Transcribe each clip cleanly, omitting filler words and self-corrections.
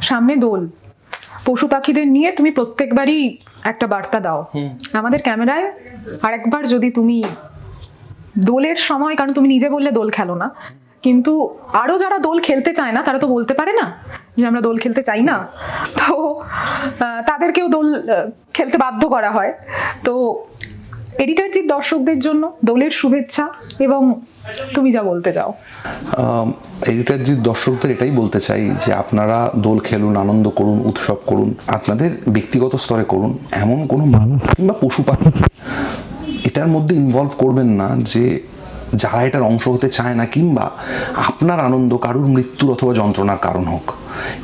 সামনে দোল, পশু পাখিদের নিয়ে তুমি প্রত্যেকবারই একটা বার্তা দাও আমাদের ক্যামেরায়। আরেকবার যদি তুমি দোলের সময়, কারণ তুমি নিজে বললে দোল খেলো না, কিন্তু আরো যারা দোল খেলতে চায় না তারা তো বলতে পারে না যে আমরা দোল খেলতে চাই না, তো তাদেরকেও দোল খেলতে বাধ্য করা হয়। তো এডিটরজির দর্শকদের জন্য দোলের শুভেচ্ছা এবং তুমি যা বলতে চাও। এডিটরজির দর্শকদের এটাই বলতে চাই যে আপনারা দোল খেলুন, আনন্দ করুন, উৎসব করুন, আপনাদের ব্যক্তিগত স্তরে করুন। এমন কোনো মানুষ কিংবা পশু পাখি এটার মধ্যে ইনভলভ করবেন না যে যারা এটার অংশ হতে চায় না, কিংবা আপনার আনন্দ কারুর মৃত্যুর অথবা যন্ত্রণার কারণ হোক।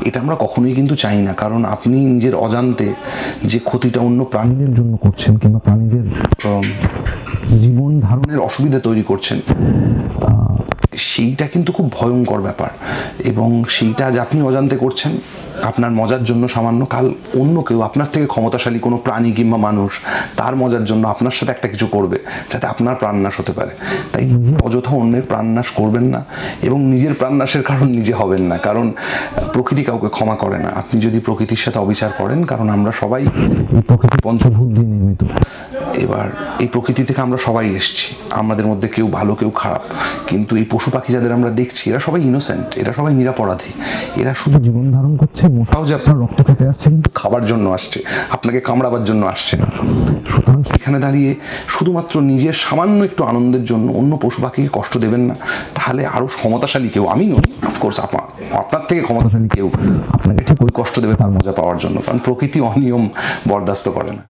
এটা আমরা কখনোই কিন্তু চাই না, কারণ আপনি নিজের অজান্তে যে ক্ষতিটা অন্য প্রাণীদের জন্য করছেন কিংবা প্রাণীদের জীবন ধারণের অসুবিধা তৈরি করছেন, সেইটা কিন্তু খুব ভয়ঙ্কর ব্যাপার। এবং সেইটা আজ আপনি অজান্তে করছেন আপনার মজার জন্য সামান্য, কাল অন্য কেউ আপনার থেকে ক্ষমতাশালী কোনো প্রাণী কিংবা মানুষ তার মজার জন্য আপনার সাথে একটা কিছু করবে যাতে আপনার প্রাণনাশ হতে পারে। তাই অযথা অন্যের প্রাণনাশ করবেন না এবং নিজের প্রাণনাশের কারণ নিজে হবেন না, কারণ প্রকৃতি কাউকে ক্ষমা করে না আপনি যদি প্রকৃতির সাথে অবিচার করেন। কারণ আমরা সবাই এই প্রকৃতি পঞ্চভূত দিয়ে নির্মিত। এবার এই প্রকৃতি থেকে আমরা সবাই এসেছি, আমাদের মধ্যে কেউ ভালো কেউ খারাপ, কিন্তু এই পশু পাখি যাদের আমরা দেখছি এরা সবাই ইনোসেন্ট, এরা সবাই নিরাপরাধী। এরা শুধু জীবন ধারণ করছে, মোটাও যে আপনার রক্ত খেতে আসছে কিন্তু খাবার জন্য আসছে, আপনাকে কামড়াবার জন্য আসছে না। সুতরাং সেখানে দাঁড়িয়ে শুধুমাত্র নিজের সামান্য একটু আনন্দের জন্য অন্য পশু পাখিকে কষ্ট দেবেন না। তাহলে আরো ক্ষমতাশালী কেউ, আমি নই অফকোর্স, আপনার থেকে ক্ষমতাশালী কেউ আপনাকে ঠিক ওই কষ্ট দেবে তার মজা পাওয়ার জন্য, কারণ প্রকৃতি অনিয়ম বরদাস্ত করে না।